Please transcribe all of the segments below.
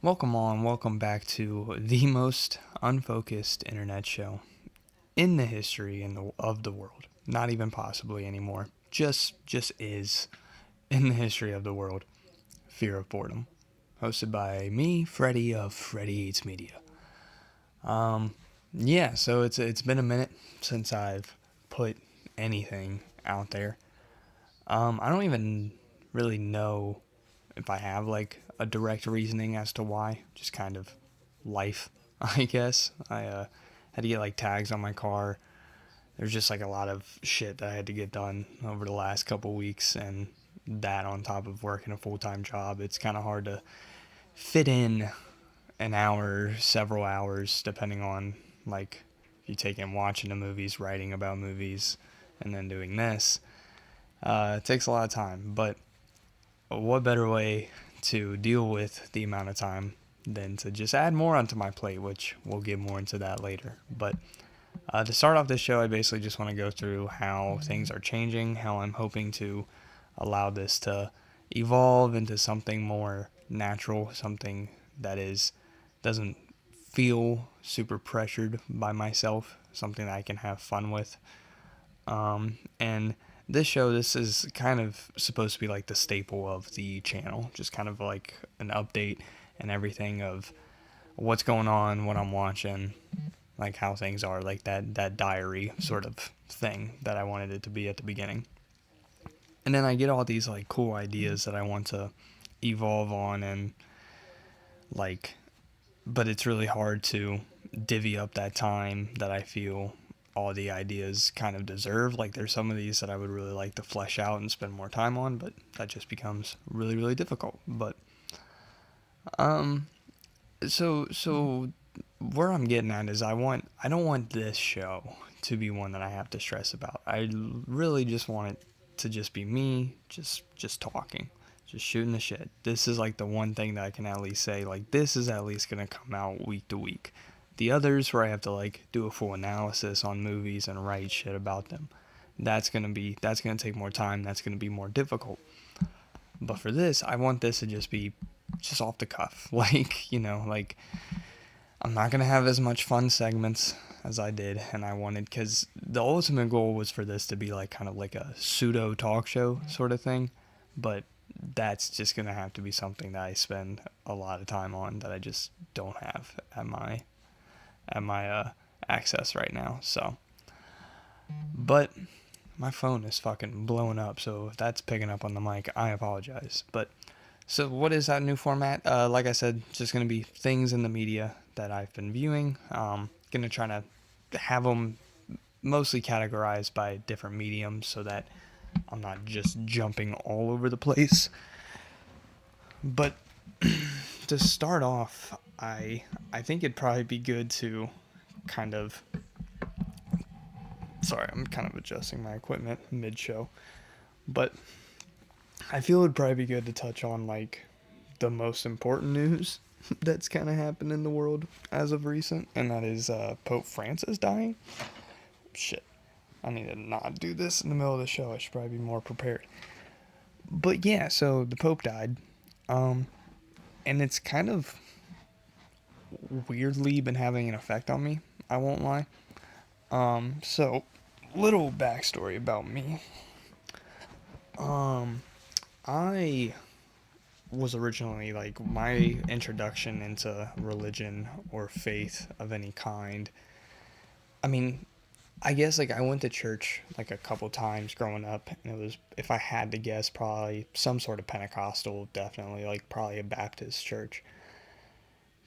Welcome back to the most unfocused internet show in the history of the world. Not even possibly anymore. Just is in the history of the world. Fear of Boredom. Hosted by me, Freddie of Freddyeatsmedia. Um, yeah, so it's been a minute since I've put anything out there. I don't even really know if I have like a direct reasoning as to why. Just kind of life, I guess. I had to get like tags on my car. There's just like a lot of shit that I had to get done over the last couple weeks, and that on top of working a full time job, it's kind of hard to fit in an hour, several hours, depending on like if you take in watching the movies, writing about movies, and then doing this. It takes a lot of time, but what better way to deal with the amount of time than to just add more onto my plate, which we'll get more into that later. But to start off this show, I basically just want to go through how things are changing, how I'm hoping to allow this to evolve into something more natural, something that doesn't feel super pressured by myself, something that I can have fun with. And this is kind of supposed to be like the staple of the channel, just kind of like an update and everything of what's going on, what I'm watching, like how things are, like that diary sort of thing that I wanted it to be at the beginning. And then I get all these like cool ideas that I want to evolve on and like, but it's really hard to divvy up that time that I feel all the ideas kind of deserve. Like there's some of these that I would really like to flesh out and spend more time on, but that just becomes really difficult. But um so where I'm getting at is I don't want this show to be one that I have to stress about. I really just want it to just be me just talking, just shooting the shit. This is like the one thing that I can at least say like this is at least going to come out week to week. The others where I have to like do a full analysis on movies and write shit about them. That's going to take more time. That's going to be more difficult. But for this, I want this to just be just off the cuff. Like, like I'm not going to have as much fun segments as I did, and I wanted, because the ultimate goal was for this to be like kind of like a pseudo talk show sort of thing, but that's just going to have to be something that I spend a lot of time on that I just don't have at my access right now. So, but my phone is fucking blowing up, so if that's picking up on the mic, I apologize. But so what is that new format? Like I said, just gonna be things in the media that I've been viewing. Gonna try to have them mostly categorized by different mediums so that I'm not just jumping all over the place. But to start off, I think it'd probably be good to kind of. Sorry, I'm kind of adjusting my equipment mid show, but I feel it'd probably be good to touch on like the most important news that's kind of happened in the world as of recent, and that is Pope Francis dying. Shit, I need to not do this in the middle of the show. I should probably be more prepared. But yeah, so the Pope died, um, and it's kind of weirdly been having an effect on me. I won't lie. So little backstory about me. Um, I was originally like my introduction into religion or faith of any kind. I mean, I guess like I went to church like a couple times growing up, and it was, if I had to guess, probably some sort of Pentecostal, definitely like probably a Baptist church.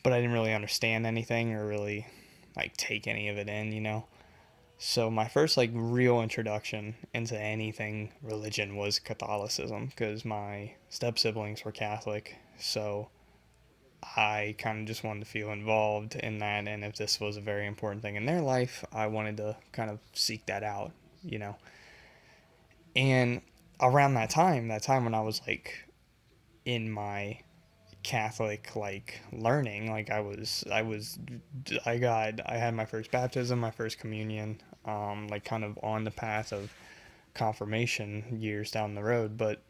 But I didn't really understand anything or really like take any of it in. So my first like real introduction into anything religion was Catholicism because my step siblings were Catholic. So I kind of just wanted to feel involved in that, and if this was a very important thing in their life, I wanted to kind of seek that out, you know. And around that time when I was like in my Catholic like learning, like I had my first baptism, my first communion, like kind of on the path of confirmation years down the road, but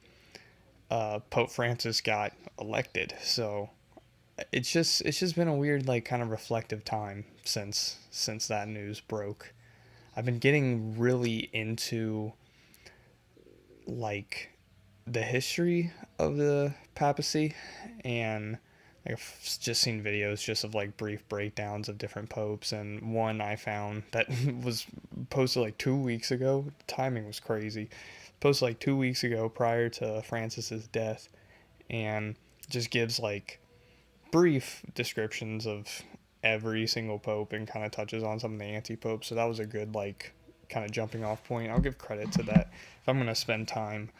Pope Francis got elected, so it's just been a weird like kind of reflective time since that news broke. I've been getting really into like the history of the papacy, and like, I've just seen videos just of like brief breakdowns of different popes, and one I found that was posted like 2 weeks ago. The timing was crazy. Posted like 2 weeks ago prior to Francis's death, and just gives like brief descriptions of every single pope and kind of touches on some of the anti-popes. So that was a good like kind of jumping off point. I'll give credit to that. If I'm gonna spend time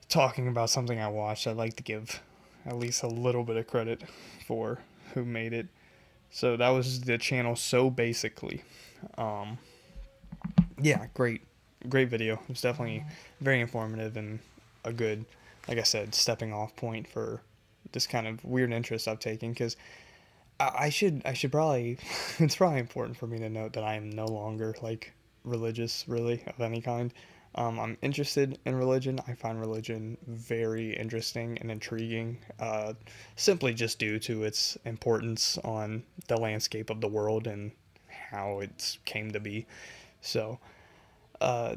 talking about something I watched, I'd like to give at least a little bit of credit for who made it. So that was the channel. So basically, um, yeah, great video. It was definitely very informative and a good, like I said, stepping off point for this kind of weird interest I've taken. Because I should probably it's probably important for me to note that I am no longer like religious really of any kind. I'm interested in religion. I find religion very interesting and intriguing, simply just due to its importance on the landscape of the world and how it came to be. So,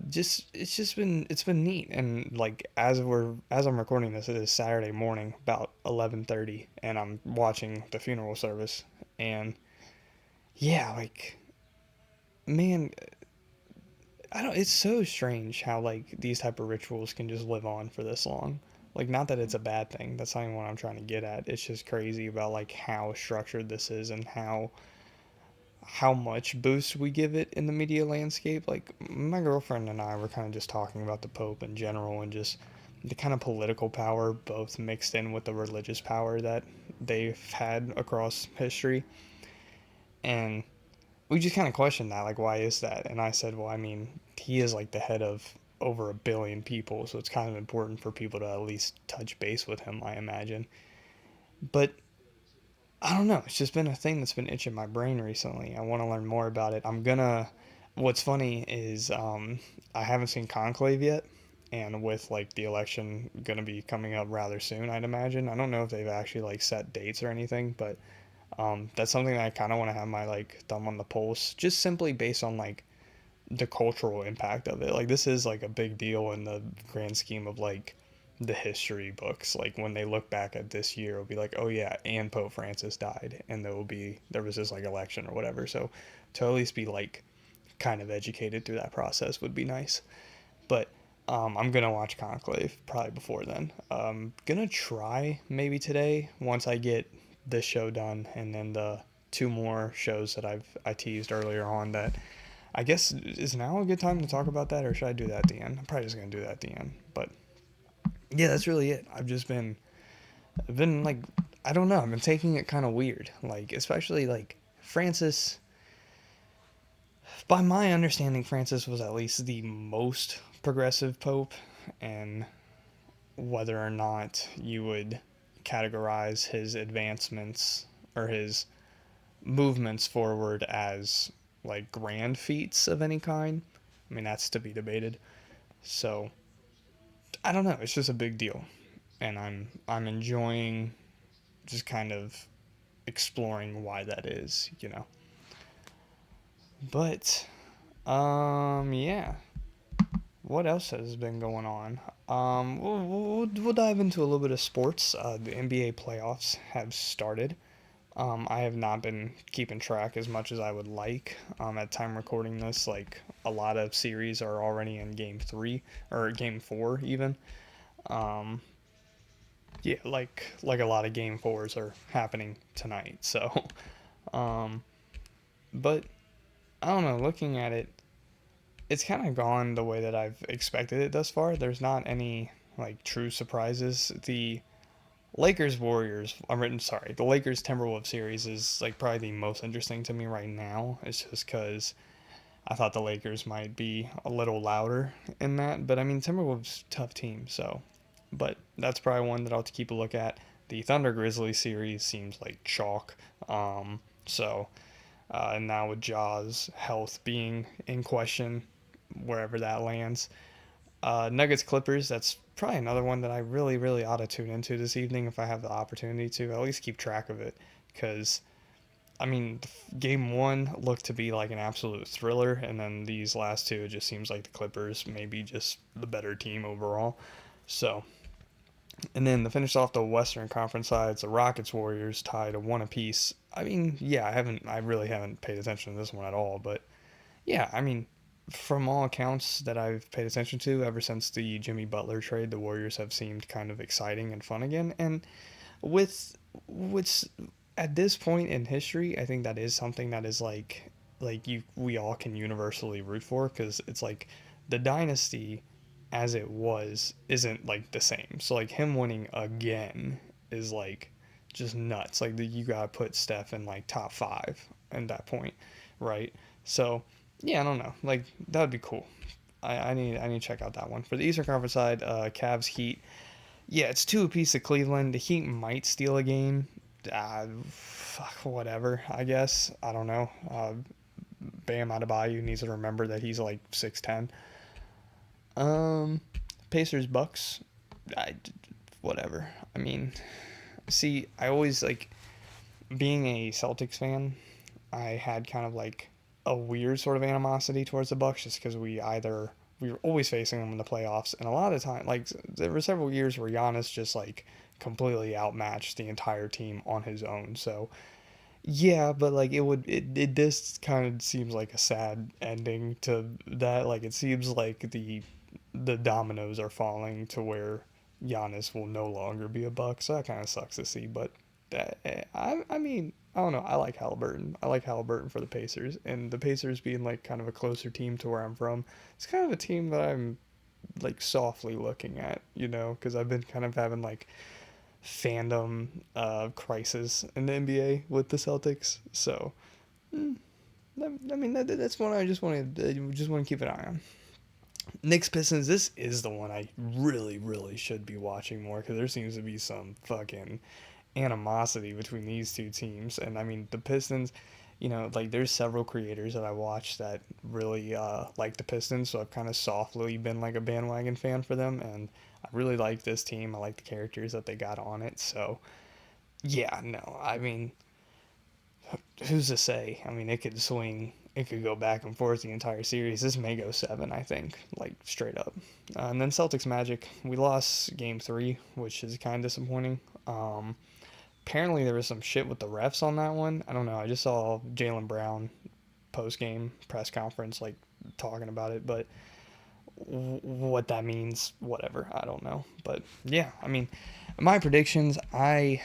just it's been neat, and like as I'm recording this, it is Saturday morning about 11:30, and I'm watching the funeral service, and yeah, like man, I don't. It's so strange how like these type of rituals can just live on for this long. Like, not that it's a bad thing. That's not even what I'm trying to get at. It's just crazy about like how structured this is and how much boost we give it in the media landscape. Like, my girlfriend and I were kind of just talking about the Pope in general and just the kind of political power, both mixed in with the religious power that they've had across history. And we just kind of questioned that, like, why is that? And I said, well, I mean, he is like the head of over 1 billion people, so it's kind of important for people to at least touch base with him, I imagine. But I don't know. It's just been a thing that's been itching my brain recently. I want to learn more about it. I'm gonna. What's funny is I haven't seen Conclave yet, and with like the election gonna be coming up rather soon, I'd imagine. I don't know if they've actually like set dates or anything, but that's something that I kind of want to have my like thumb on the pulse, just simply based on like the cultural impact of it. Like, this is like a big deal in the grand scheme of like the history books. Like, when they look back at this year, it'll be like, oh yeah, and Pope Francis died, and there was this like election or whatever. So to at least be like kind of educated through that process would be nice. But I'm gonna watch Conclave probably before then. Gonna try maybe today once I get this show done, and then the two more shows that I teased earlier on that I guess is now a good time to talk about that, or should I do that at the end? I'm probably just gonna do that at the end. But yeah, that's really it. I've been like, I don't know. I've been taking it kind of weird, like especially like Francis. By my understanding, Francis was at least the most progressive pope, and whether or not you would categorize his advancements or his movements forward as like grand feats of any kind, I mean that's to be debated. So I don't know. It's just a big deal, and I'm enjoying just kind of exploring why that is, you know. But yeah. What else has been going on? We'll dive into a little bit of sports. The NBA playoffs have started. I have not been keeping track as much as I would like. At time recording this, like a lot of series are already in game 3 or game 4 even. Um, yeah, like a lot of game 4s are happening tonight. So, um, but I don't know. Looking at it, it's kind of gone the way that I've expected it thus far. There's not any like true surprises. The Lakers Warriors, I'm written sorry, the Lakers Timberwolves series is like probably the most interesting to me right now. It's just because I thought the Lakers might be a little louder in that, but I mean Timberwolves tough team, so. But that's probably one that I'll have to keep a look at. The Thunder Grizzlies series seems like chalk. So and now with Jaws' health being in question, wherever that lands, Nuggets Clippers. That's probably another one that I really, really ought to tune into this evening if I have the opportunity to at least keep track of it. Because I mean, game one looked to be like an absolute thriller, and then these last two, it just seems like the Clippers may be just the better team overall. So, and then to finish off the Western Conference sides, the Rockets Warriors tied at one apiece. I mean, yeah, I really haven't paid attention to this one at all, but yeah, I mean, from all accounts that I've paid attention to ever since the Jimmy Butler trade, the Warriors have seemed kind of exciting and fun again. And with what's at this point in history, I think that is something that is like you we all can universally root for because it's like the dynasty as it was isn't like the same. So like him winning again is like just nuts. Like you gotta put Steph in like top five at that point, right? So yeah, I don't know. Like that would be cool. I need to check out that one for the Eastern Conference side. Cavs Heat. Yeah, it's two apiece of Cleveland. The Heat might steal a game. Fuck, whatever. I guess I don't know. Bam Adebayo needs to remember that he's like 6'10". Um, Pacers Bucks. I whatever. I mean, see, I always like being a Celtics fan. I had kind of like a weird sort of animosity towards the Bucks just because we were always facing them in the playoffs, and a lot of the time, like there were several years where Giannis just like completely outmatched the entire team on his own. So yeah, but like it this kind of seems like a sad ending to that. Like it seems like the dominoes are falling to where Giannis will no longer be a Buck. So that kind of sucks to see. But I mean I don't know. I like Halliburton. I like Halliburton for the Pacers, and the Pacers being like kind of a closer team to where I'm from. It's kind of a team that I'm like softly looking at, because I've been kind of having like fandom crisis in the NBA with the Celtics. So, mm, I mean that's one I just want to keep an eye on. Knicks Pistons. This is the one I really really should be watching more because there seems to be some fucking animosity between these two teams. And I mean the Pistons. Like there's several creators that I watch that really like the Pistons, so I've kind of softly been like a bandwagon fan for them, and I really like this team. I like the characters that they got on it. So yeah, no, I mean, who's to say? I mean, it could swing. It could go back and forth the entire series. This may go seven, I think, like straight up. And then Celtics Magic, we lost game three, which is kind of disappointing. Apparently there was some shit with the refs on that one. I don't know. I just saw Jaylen Brown post game press conference like talking about it, but what that means, whatever, I don't know. But yeah, I mean, my predictions, I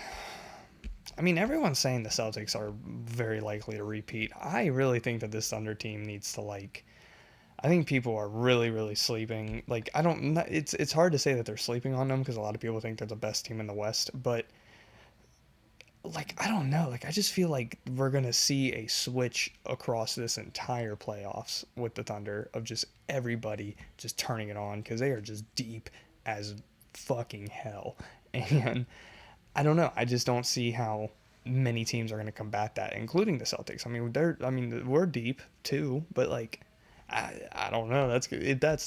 mean, everyone's saying the Celtics are very likely to repeat. I really think that this Thunder team needs to like. I think people are really, really sleeping. Like, I don't. It's hard to say that they're sleeping on them because a lot of people think they're the best team in the West. But like, I don't know. Like, I just feel like we're gonna see a switch across this entire playoffs with the Thunder of just everybody just turning it on because they are just deep as fucking hell. And I don't know. I just don't see how many teams are going to combat that, including the Celtics. I mean, we're deep too, but like, I don't know. That's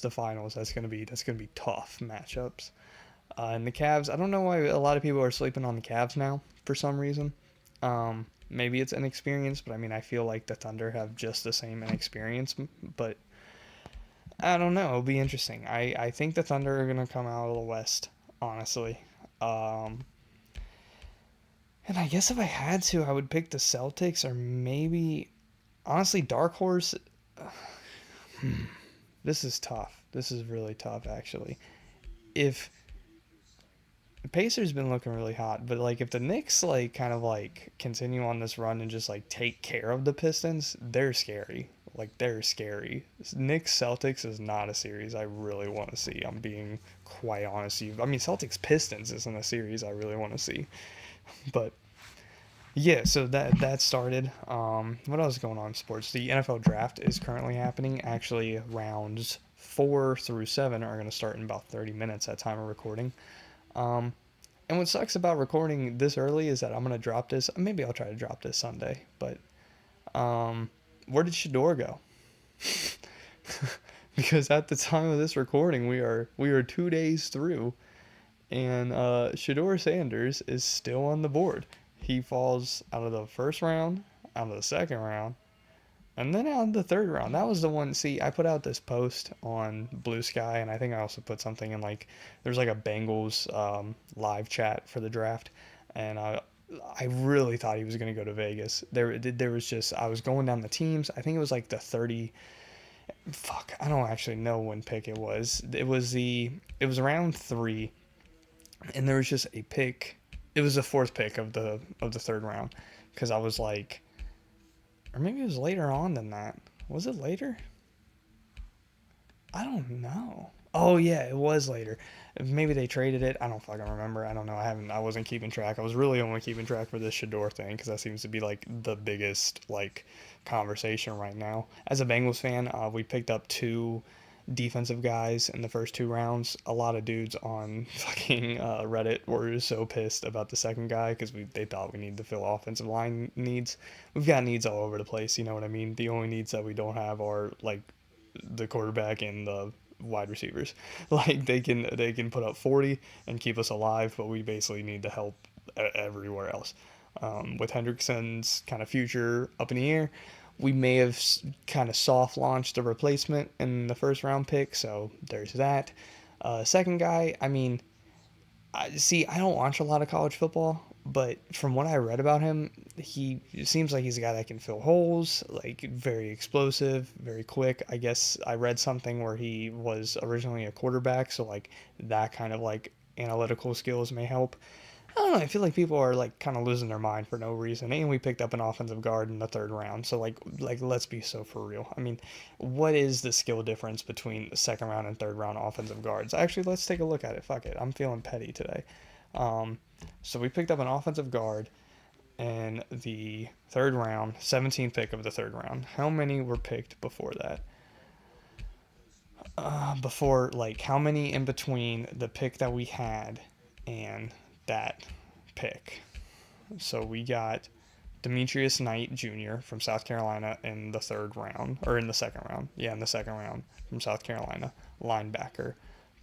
the finals. That's gonna be tough matchups. And the Cavs. I don't know why a lot of people are sleeping on the Cavs now for some reason. Maybe it's inexperience, but I mean, I feel like the Thunder have just the same inexperience. But I don't know. It'll be interesting. I think the Thunder are gonna come out of the West, honestly. Um, And I guess if I had to, I would pick the Celtics or maybe, honestly, Dark Horse. This is tough. This is really tough, actually. If the Pacers been looking really hot, but like if the Knicks like kind of like continue on this run and just like take care of the Pistons, they're scary. Like they're scary. Knicks Celtics is not a series I really want to see. I'm being quite honest with you. I mean Celtics Pistons isn't a series I really want to see, but yeah, so that started. What else is going on in sports? The NFL draft is currently happening. Actually, rounds 4 through 7 are going to start in about 30 minutes at time of recording. Um, and what sucks about recording this early is that I'm going to drop this. Maybe I'll try to drop this Sunday. But where did Shador go? because at the time of this recording, we are 2 days through, and Shador Sanders is still on the board. He falls out of the first round, out of the second round, and then out of the third round. That was the one. See, I put out this post on Blue Sky, and I think I also put something in like there's like a Bengals live chat for the draft, and I really thought he was going to go to Vegas. There was just I was going down the teams. I think it was like the 30. Fuck, I don't actually know when pick it was. It was round 3, and there was just a pick. It was the fourth pick of the third round, because I was like, or maybe it was later on than that. Was it later? I don't know. Oh yeah, it was later. Maybe they traded it. I don't fucking remember. I don't know. I wasn't keeping track. I was really only keeping track for this Shador thing because that seems to be like the biggest like conversation right now. As a Bengals fan, we picked up two defensive guys in the first 2 rounds. A lot of dudes on fucking Reddit were so pissed about the second guy because they thought we needed to fill offensive line needs. We've got needs all over the place. You know what I mean? The only needs that we don't have are like the quarterback and the wide receivers. Like they can put up 40 and keep us alive, but we basically need the help everywhere else. With Hendrickson's kind of future up in the air, we may have kind of soft launched a replacement in the first round pick, so there's that. Second guy, I mean, I don't watch a lot of college football, but from what I read about him, he seems like he's a guy that can fill holes, like very explosive, very quick. I guess I read something where he was originally a quarterback, so like that kind of like analytical skills may help. I don't know. I feel like people are like kind of losing their mind for no reason. And we picked up an offensive guard in the third round. So like let's be so for real. I mean, what is the skill difference between the second round and third round offensive guards? Actually, let's take a look at it. Fuck it. I'm feeling petty today. Um, so we picked up an offensive guard in the third round, 17th pick of the third round. How many were picked before that? Before like how many in between the pick that we had and that pick? So we got Demetrius Knight Jr. from South Carolina in the third round, or in the second round. Yeah, in the second round from South Carolina, linebacker.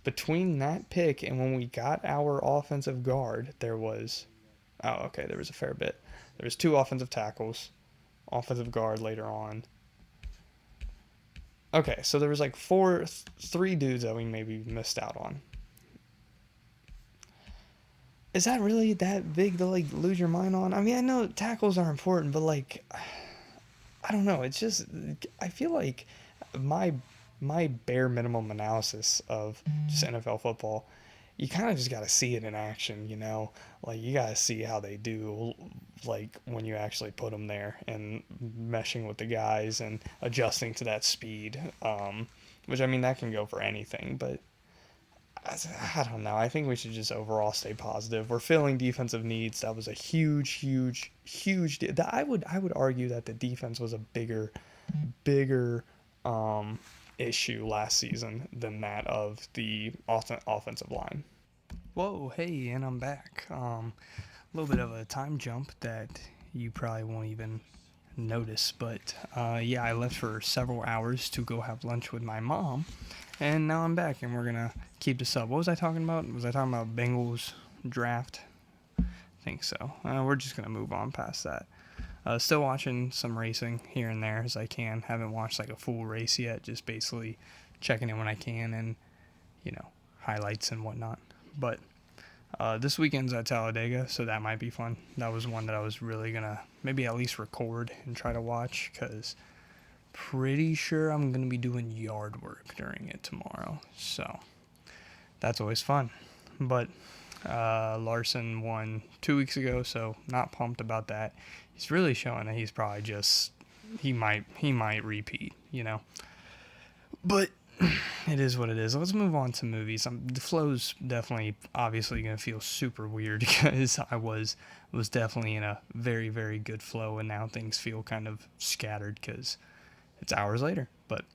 Between that pick and when we got our offensive guard, there was a fair bit. There was two offensive tackles, offensive guard later on. Okay, so there was like three dudes that we maybe missed out on. Is that really that big to like lose your mind on? I mean, I know tackles are important, but like I don't know. It's just I feel like my my bare minimum analysis of just NFL football, you kind of just got to see it in action, you know? Like you got to see how they do like when you actually put them there and meshing with the guys and adjusting to that speed. Which I mean that can go for anything, but I don't know. I think we should just overall stay positive. We're filling defensive needs. That was a huge, huge, huge. I would argue that the defense was a bigger issue last season than that of the offensive line. Whoa, hey, and I'm back. A little bit of a time jump that you probably won't even notice, but yeah, I left for several hours to go have lunch with my mom, and now I'm back, and we're gonna keep this up. What was I talking about? Was I talking about Bengals draft? I think so. We're just gonna move on past that. Still watching some racing here and there as I can. Haven't watched like a full race yet. Just basically checking in when I can, and highlights and whatnot. But this weekend's at Talladega, so that might be fun. That was one that I was really gonna maybe at least record and try to watch, because pretty sure I'm gonna be doing yard work during it tomorrow. So that's always fun. But Larson won 2 weeks ago, so not pumped about that. He's really showing that he's probably just he might repeat, But it is what it is. Let's move on to movies. The flow's definitely, obviously, gonna feel super weird because I was definitely in a very, very good flow, and now things feel kind of scattered because it's hours later. But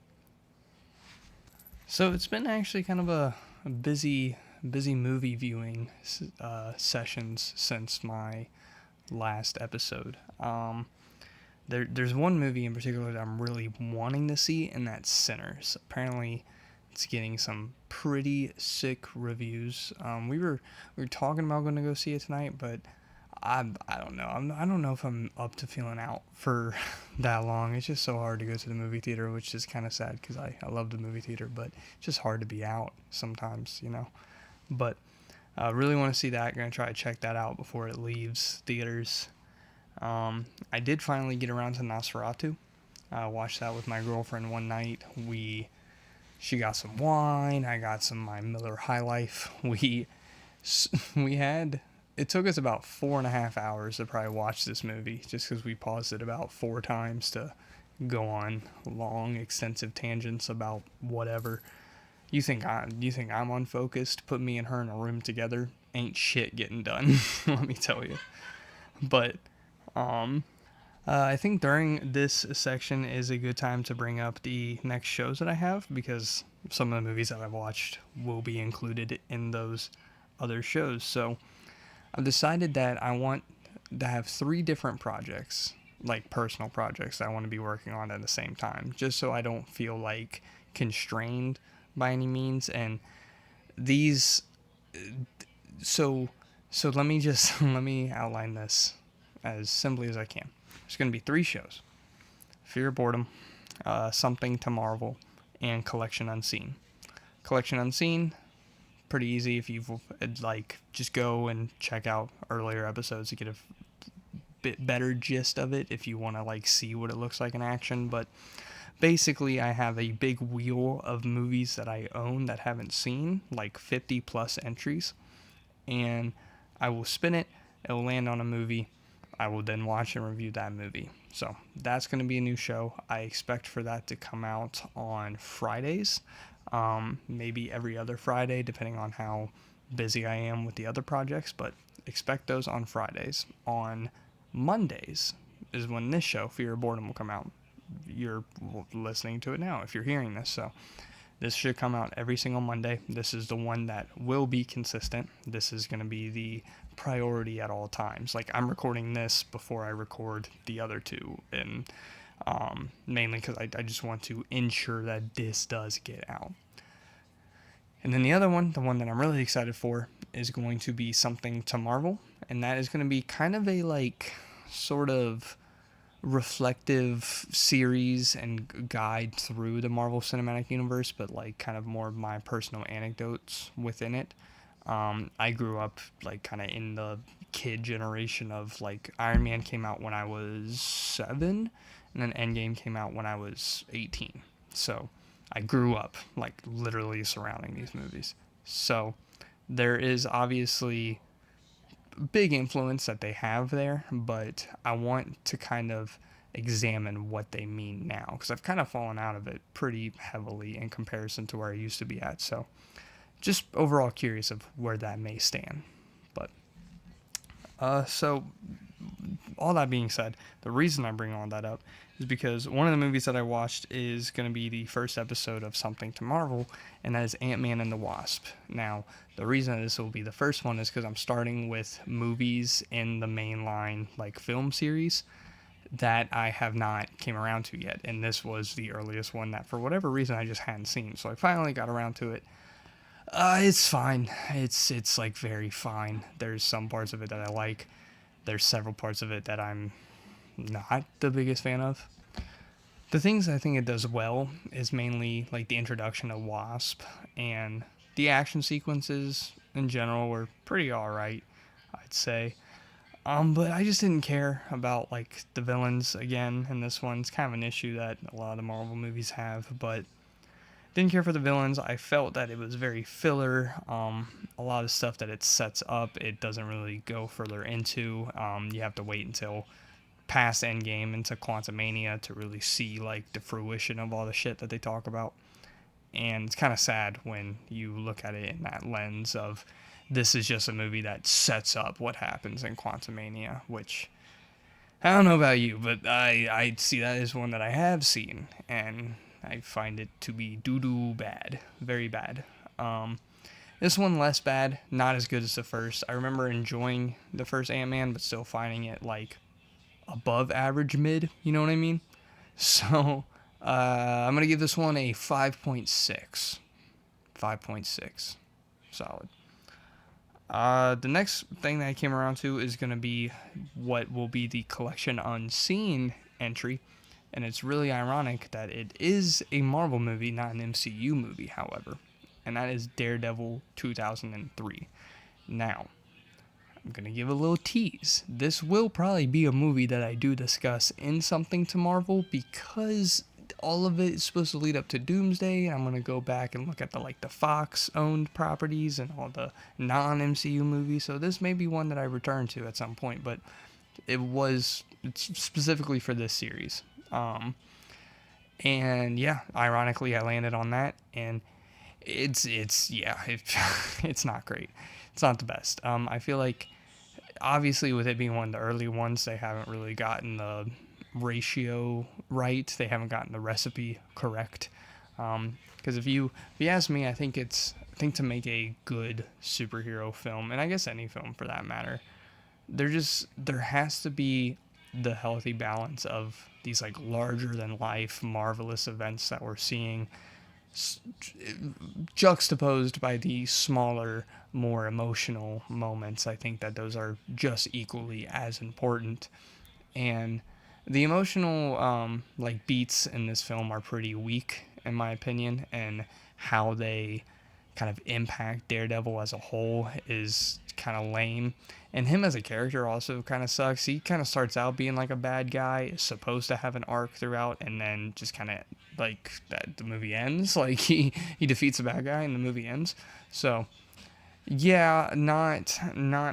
so it's been actually kind of a busy movie viewing sessions since my last episode. There's one movie in particular that I'm really wanting to see, and that's Sinners. Apparently, It's getting some pretty sick reviews. We were talking about going to go see it tonight, but I don't know. I don't know if I'm up to feeling out for that long. It's just so hard to go to the movie theater, which is kind of sad because I love the movie theater, but it's just hard to be out sometimes, you know. But I really want to see that. Going to try to check that out before it leaves theaters. I did finally get around to Nosferatu. I watched that with my girlfriend one night. She got some wine. I got some my Miller High Life. We had. It took us about 4.5 hours to probably watch this movie, just because we paused it about 4 times to go on long, extensive tangents about whatever. You think I'm unfocused? Put me and her in a room together, ain't shit getting done. Let me tell you. But I think during this section is a good time to bring up the next shows that I have, because some of the movies that I've watched will be included in those other shows. So I've decided that I want to have 3 different projects, like personal projects that I want to be working on at the same time, just so I don't feel like constrained by any means. And these, so let me just let me outline this as simply as I can. There's going to be 3 shows: Fear of Boredom, Something to Marvel, and Collection Unseen. Collection Unseen, pretty easy. If you've just go and check out earlier episodes to get a bit better gist of it if you want to see what it looks like in action. But basically, I have a big wheel of movies that I own that haven't seen, like 50 plus entries, and I will spin it. It will land on a movie. I will then watch and review that movie. So that's going to be a new show. I expect for that to come out on Fridays, maybe every other Friday, depending on how busy I am with the other projects, but expect those on Fridays. On Mondays is when this show, Fear of Boredom, will come out. You're listening to it now if you're hearing this, so this should come out every single Monday. This is the one that will be consistent. This is going to be the priority at all times. I'm recording this before I record the other 2, and mainly because I just want to ensure that this does get out. And then the other one, the one that I'm really excited for, is going to be Something to Marvel, and that is going to be kind of a sort of reflective series and guide through the Marvel Cinematic Universe, but kind of more of my personal anecdotes within it. I grew up kind of in the kid generation of Iron Man came out when I was 7, and then Endgame came out when I was 18. So I grew up literally surrounding these movies. So there is obviously big influence that they have there, but I want to kind of examine what they mean now, because I've kind of fallen out of it pretty heavily in comparison to where I used to be at. So just overall curious of where that may stand. But so all that being said, the reason I bring all that up is because one of the movies that I watched is going to be the first episode of Something to Marvel, and that is Ant-Man and the Wasp. Now, the reason this will be the first one is because I'm starting with movies in the mainline film series that I have not came around to yet, and this was the earliest one that for whatever reason I just hadn't seen. So I finally got around to it. It's fine. It's very fine. There's some parts of it that I like. There's several parts of it that I'm not the biggest fan of. The things I think it does well is mainly the introduction of Wasp, and the action sequences in general were pretty alright, I'd say. But I just didn't care about the villains again, and this one's kind of an issue that a lot of the Marvel movies have, but didn't care for the villains. I felt that it was very filler. A lot of stuff that it sets up, it doesn't really go further into. You have to wait until past Endgame into Quantumania to really see the fruition of all the shit that they talk about. And it's kind of sad when you look at it in that lens of this is just a movie that sets up what happens in Quantumania, which I don't know about you, but I see that as one that I have seen, and I find it to be doo-doo bad. Very bad. This one less bad, not as good as the first. I remember enjoying the first Ant-Man, but still finding it above average mid, you know what I mean? So I'm going to give this one a 5.6. 5.6. Solid. The next thing that I came around to is going to be what will be the Collection Unseen entry. And it's really ironic that it is a Marvel movie, not an MCU movie, however. And that is Daredevil 2003. Now, I'm going to give a little tease. This will probably be a movie that I do discuss in Something to Marvel, because all of it is supposed to lead up to Doomsday. I'm going to go back and look at the Fox owned properties and all the non-MCU movies. So this may be one that I return to at some point, but it's specifically for this series. And yeah, ironically I landed on that, and it's not great. It's not the best. I feel like, obviously, with it being one of the early ones, they haven't really gotten the ratio right. They haven't gotten the recipe correct. Because if you ask me, I think to make a good superhero film, and I guess any film for that matter, there has to be the healthy balance of these like larger than life marvelous events that we're seeing, juxtaposed by the smaller, more emotional moments. I think that those are just equally as important. And the emotional beats in this film are pretty weak, in my opinion, and how they kind of impact Daredevil as a whole is kind of lame. And him as a character also kind of sucks. He kind of starts out being like a bad guy, is supposed to have an arc throughout, and then just kind of like that the movie ends. Like he defeats a bad guy and the movie ends. So yeah, not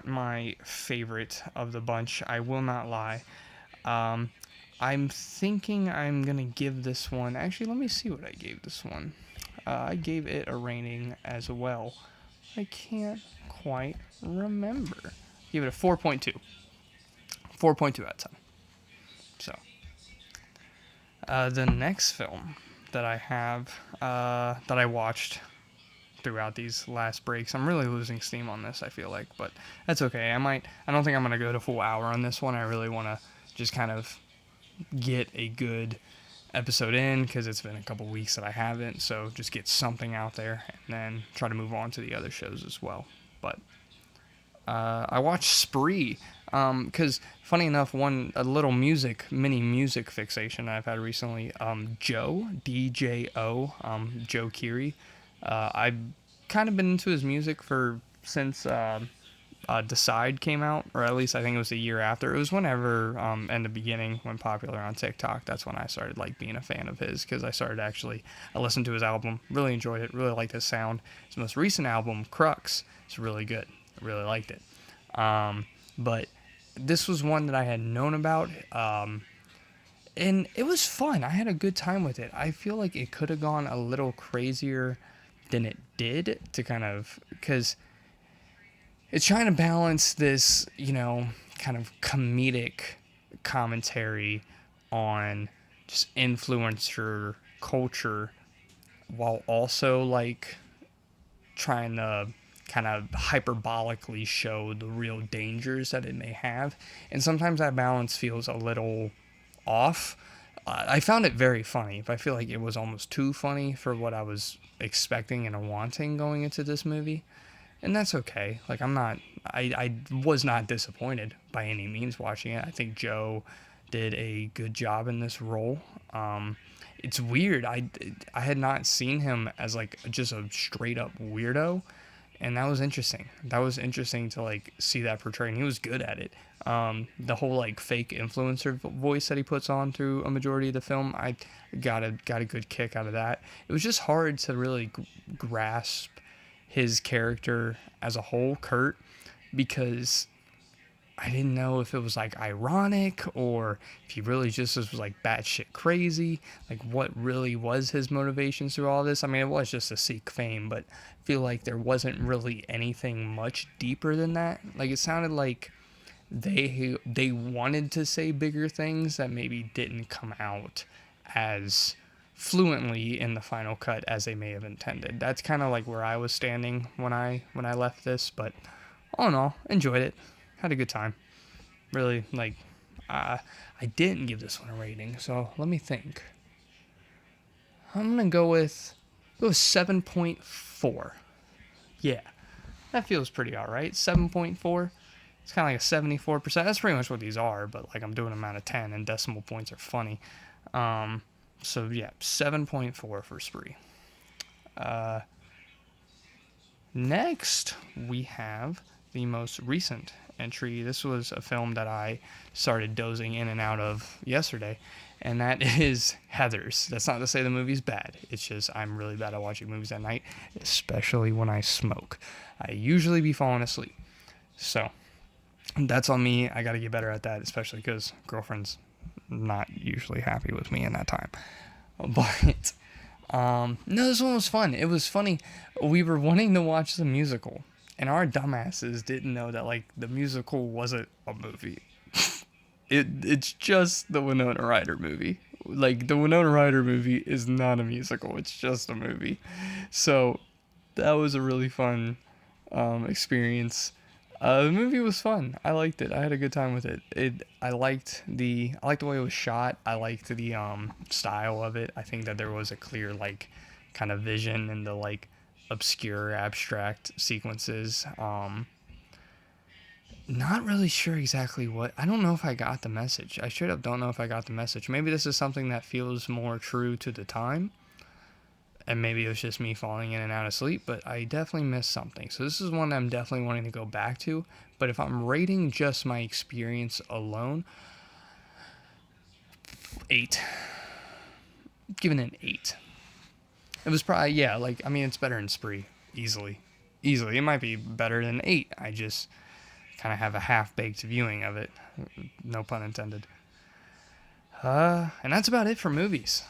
my favorite of the bunch. I will not lie. I'm thinking I'm gonna give this one. Actually, let me see what I gave this one. I gave it a rating as well. I can't quite remember. Give it a 4.2. 4.2 out of 10. So, the next film that I have, that I watched throughout these last breaks, I'm really losing steam on this, I feel like, but that's okay. I don't think I'm going to go to full hour on this one. I really want to just kind of get a good episode in, because it's been a couple weeks that I haven't, so just get something out there and then try to move on to the other shows as well. But I watched Spree, because funny enough, a little mini music fixation I've had recently. Joe, DJO, Joe Keery. I've kind of been into his music since Decide came out, or at least I think it was the year after. It was whenever, in the beginning, when popular on TikTok, that's when I started being a fan of his, because I listened to his album, really enjoyed it, really liked his sound. His most recent album, Crux, is really good. I really liked it. But this was one that I had known about, and it was fun. I had a good time with it. I feel like it could have gone a little crazier than it did, because it's trying to balance this, kind of comedic commentary on just influencer culture, while also trying to kind of hyperbolically show the real dangers that it may have. And sometimes that balance feels a little off. I found it very funny, but I feel like it was almost too funny for what I was expecting and wanting going into this movie. And that's okay. I was not disappointed by any means watching it. I think Joe did a good job in this role. It's weird. I had not seen him as just a straight up weirdo, and that was interesting. That was interesting to see that portrayed, and he was good at it. The whole fake influencer voice that he puts on through a majority of the film, I got a good kick out of that. It was just hard to really grasp his character as a whole, Kurt, because I didn't know if it was ironic, or if he really just was batshit crazy. What really was his motivations through all this? I mean, it was just to seek fame, but I feel like there wasn't really anything much deeper than that. It sounded like they wanted to say bigger things that maybe didn't come out as fluently in the final cut as they may have intended. That's kind of where I was standing when I left this, but all in all, enjoyed it. Had a good time. Really, I didn't give this one a rating, so let me think. I'm gonna go with It was 7.4. Yeah, that feels pretty alright. 7.4. It's kind of like a 74%. That's pretty much what these are, but like I'm doing them out of 10, and decimal points are funny. So yeah, 7.4 for Spree. Next, we have the most recent entry. This was a film that I started dozing in and out of yesterday, and that is Heathers. That's not to say the movie's bad. It's just I'm really bad at watching movies at night, especially when I smoke. I usually be falling asleep. So, that's on me. I got to get better at that, especially because girlfriend's not usually happy with me in that time. But no, this one was fun. It was funny. We were wanting to watch the musical, and our dumbasses didn't know that like the musical wasn't a movie. It's just the Winona Ryder movie. Like the Winona Ryder movie is not a musical. It's just a movie. So that was a really fun experience. The movie was fun. I liked it. I had a good time with it. I liked the way it was shot. I liked the style of it. I think that there was a clear like kind of vision in the like obscure abstract sequences. Not really sure exactly what. I don't know if I got the message. I straight up don't know if I got the message. Maybe this is something that feels more true to the time. And maybe it was just me falling in and out of sleep, but I definitely missed something. So this is one I'm definitely wanting to go back to. But if I'm rating just my experience alone, 8. Giving it an 8. It was probably, yeah, like, I mean, it's better than Spree. Easily. It might be better than 8. I just kind of have a half-baked viewing of it. No pun intended. And that's about it for movies.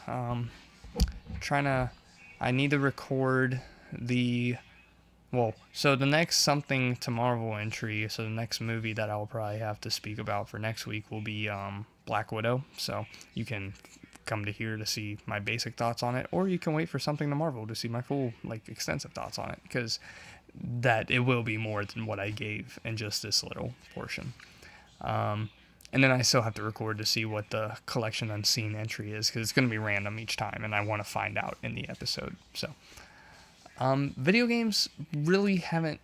I need to record so the next Something to Marvel entry, so the next movie that I'll probably have to speak about for next week will be Black Widow. So you can come to here to see my basic thoughts on it, or you can wait for Something to Marvel to see my full, like, extensive thoughts on it, because that it will be more than what I gave in just this little portion. And then I still have to record to see what the Collection Unseen entry is, because it's going to be random each time, and I want to find out in the episode. So, video games really haven't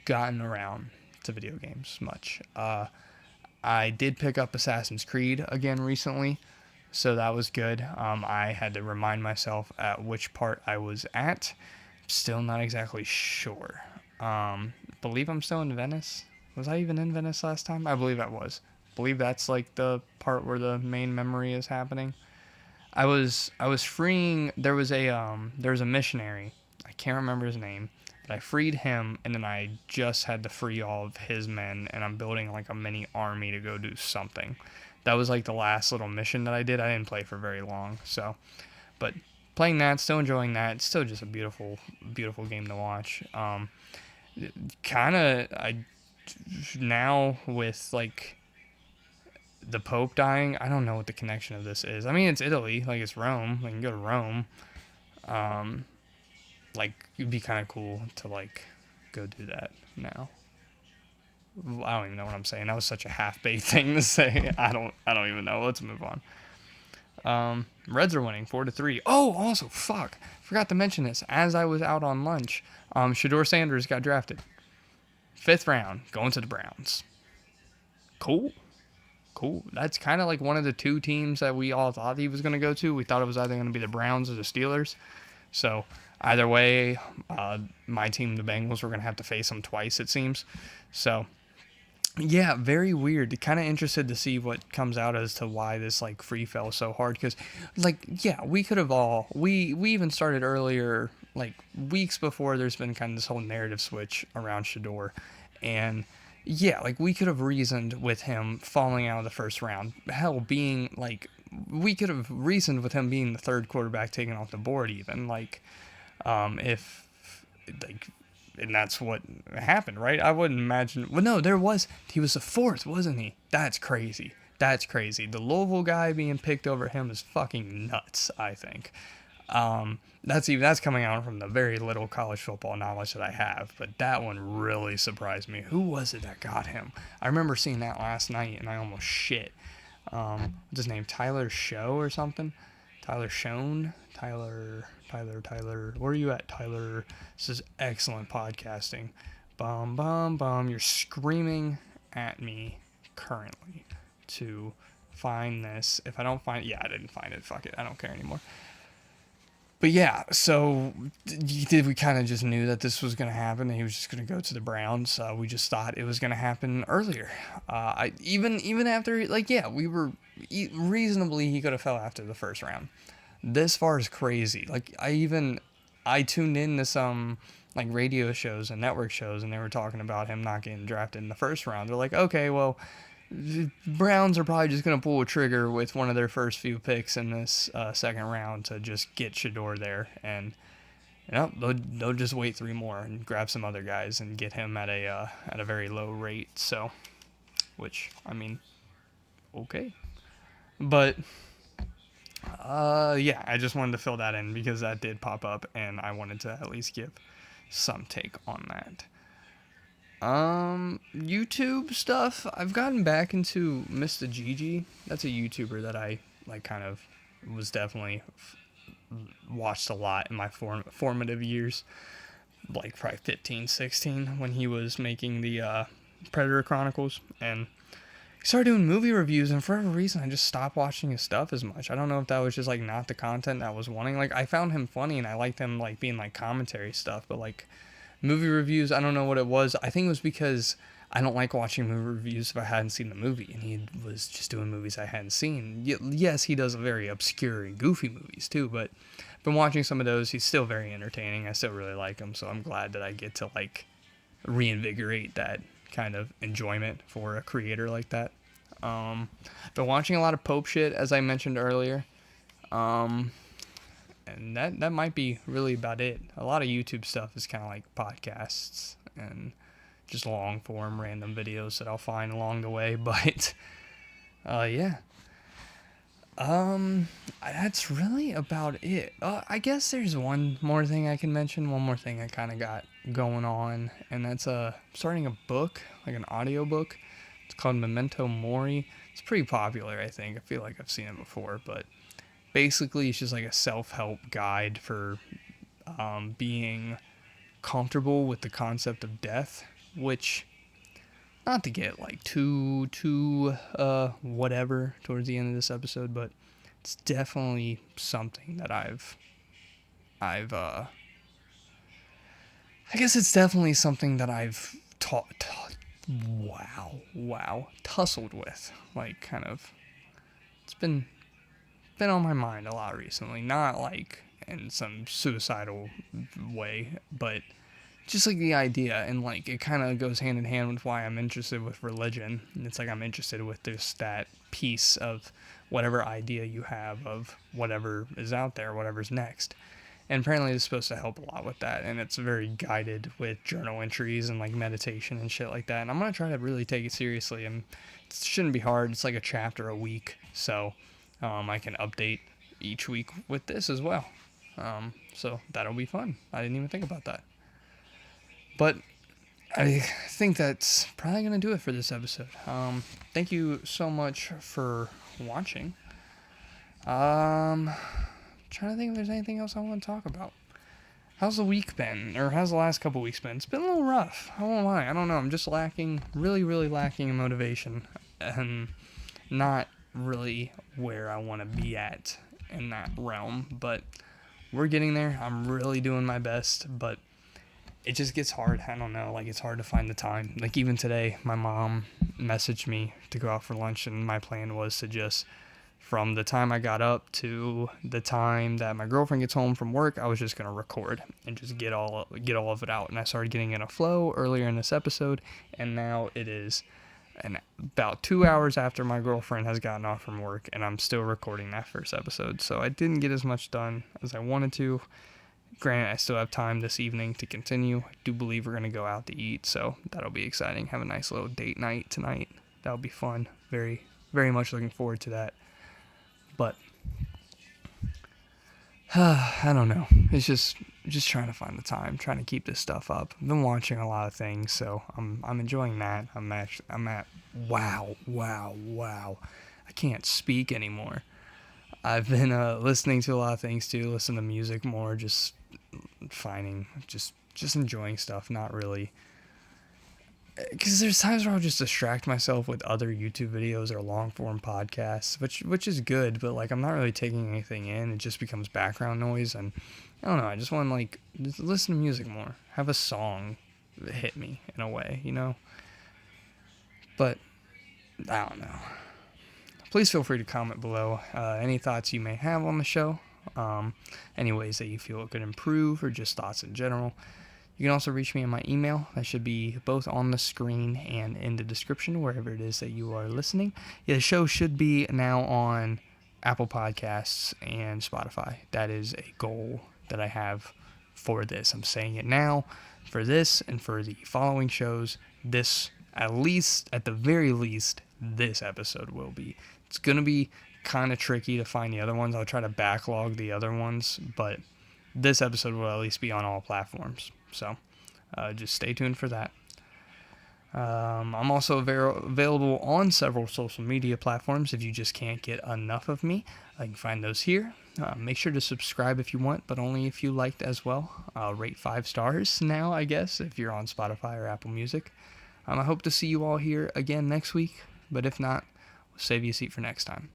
gotten around to video games much. I did pick up Assassin's Creed again recently, so that was good. I had to remind myself at which part I was at. Still not exactly sure. Believe I'm still in Venice. Was I even in Venice last time? I believe I was. Believe that's like the part where the main memory is happening. I was freeing. There was a missionary. I can't remember his name, but I freed him, and then I just had to free all of his men, and I'm building like a mini army to go do something. That was like the last little mission that I did. I didn't play for very long, so, but playing that, still enjoying that. It's still just a beautiful game to watch. Now with like the Pope dying, I don't know what the connection of this is. I mean, it's Italy, like it's Rome. I can go to Rome. Like it'd be kind of cool to like go do that now. I don't even know what I'm saying. That was such a half-baked thing to say. I don't even know. Let's move on. Reds are winning 4-3. Oh, also, fuck. Forgot to mention this. As I was out on lunch, Shedeur Sanders got drafted. 5th round, going to the Browns. Cool. That's kind of like one of the two teams that we all thought he was going to go to. We thought it was either going to be the Browns or the Steelers. So, either way, my team, the Bengals, were going to have to face him twice, it seems. So, yeah, very weird. Kind of interested to see what comes out as to why this like free fell so hard. Because, like, yeah, we could have we even started earlier, like weeks before. There's been kind of this whole narrative switch around Shedeur, and yeah, like we could have reasoned with him falling out of the first round. Hell, being like we could have reasoned with him being the 3rd quarterback taken off the board. Even like, if like. And that's what happened, right? I wouldn't imagine. Well, no, he was the 4th, wasn't he? That's crazy. The Louisville guy being picked over him is fucking nuts, I think. That's coming out from the very little college football knowledge that I have, but that one really surprised me. Who was it that got him? I remember seeing that last night, and I almost shit. What's his name? Tyler Show or something? Tyler Schoen? Tyler, where are you at, Tyler? This is excellent podcasting. You're screaming at me currently to find this. If I don't find it, yeah, I didn't find it. Fuck it. I don't care anymore. But yeah, so we kind of just knew that this was going to happen. He was just going to go to the Browns. We just thought it was going to happen earlier. Even after, like, yeah, we were reasonably, he could have fell after the first round. This far is crazy. Like, I tuned in to some like radio shows and network shows, and they were talking about him not getting drafted in the first round. They're like, okay, well, the Browns are probably just going to pull a trigger with one of their first few picks in this second round to just get Shador there, and they'll just wait 3 more and grab some other guys and get him at a very low rate. So, which, I mean, okay, but yeah, I just wanted to fill that in because that did pop up, and I wanted to at least give some take on that. YouTube stuff. I've gotten back into Mr. Gigi. That's a YouTuber that I like. Kind of was definitely watched a lot in my formative years, like probably 15, 16, when he was making the Predator Chronicles, and he started doing movie reviews, and for whatever reason I just stopped watching his stuff as much. I don't know if that was just like not the content that I was wanting. Like, I found him funny and I liked him like being like commentary stuff, but like movie reviews, I don't know what it was. I think it was because I don't like watching movie reviews if I hadn't seen the movie, and he was just doing movies I hadn't seen. Yes, he does very obscure and goofy movies too, but I've been watching some of those. He's still very entertaining. I still really like him, so I'm glad that I get to like reinvigorate that kind of enjoyment for a creator like that. Been watching a lot of Pope shit, as I mentioned earlier. And that might be really about it. A lot of YouTube stuff is kind of like podcasts and just long form random videos that I'll find along the way. But yeah. That's really about it. I guess there's one more thing I can mention. One more thing I kind of got going on, and that's starting a book, like an audio book. It's called Memento Mori. It's pretty popular, I think. I feel like I've seen it before, but basically it's just like a self-help guide for being comfortable with the concept of death, which, not to get like too whatever towards the end of this episode, but it's definitely something that I guess it's definitely something that I've tussled with, like, kind of, it's been on my mind a lot recently, not like in some suicidal way, but just like the idea, and like it kind of goes hand in hand with why I'm interested with religion. And it's like I'm interested with just that piece of whatever idea you have of whatever is out there, whatever's next. And apparently it's supposed to help a lot with that, and it's very guided with journal entries and like meditation and shit like that. And I'm gonna try to really take it seriously, and it shouldn't be hard. It's like a chapter a week, so I can update each week with this as well. So that'll be fun. I didn't even think about that. But I think that's probably going to do it for this episode. Thank you so much for watching. Trying to think if there's anything else I want to talk about. How's the week been? Or how's the last couple weeks been? It's been a little rough. I won't lie. I don't know. I'm just really lacking in motivation. And not really where I want to be at in that realm. But we're getting there. I'm really doing my best. But it just gets hard. I don't know. Like, it's hard to find the time. Like, even today, my mom messaged me to go out for lunch, and my plan was to just, from the time I got up to the time that my girlfriend gets home from work, I was just gonna record and just get all of it out. And I started getting in a flow earlier in this episode, and now it is about 2 hours after my girlfriend has gotten off from work, and I'm still recording that first episode. So I didn't get as much done as I wanted to. Granted, I still have time this evening to continue. I do believe we're going to go out to eat, so that'll be exciting. Have a nice little date night tonight. That'll be fun. Very, very much looking forward to that. But I don't know. It's just trying to find the time, trying to keep this stuff up. I've been watching a lot of things, so I'm enjoying that. I'm at wow. I can't speak anymore. I've been listening to a lot of things too. Listen to music more. Just finding, just enjoying stuff. Not really, because there's times where I'll just distract myself with other YouTube videos or long form podcasts, which is good. But like I'm not really taking anything in. It just becomes background noise, and I don't know. I just want to like just listen to music more. Have a song hit me in a way, you know. But I don't know. Please feel free to comment below any thoughts you may have on the show, any ways that you feel it could improve, or just thoughts in general. You can also reach me in my email. That should be both on the screen and in the description, wherever it is that you are listening. Yeah, the show should be now on Apple Podcasts and Spotify. That is a goal that I have for this. I'm saying it now for this and for the following shows. This, at least, at the very least, this episode will be. It's going to be kind of tricky to find the other ones. I'll try to backlog the other ones, but this episode will at least be on all platforms. So just stay tuned for that. I'm also available on several social media platforms if you just can't get enough of me. You can find those here. Make sure to subscribe if you want, but only if you liked as well. Rate 5 stars now, I guess, if you're on Spotify or Apple Music. I hope to see you all here again next week, but if not, we'll save you a seat for next time.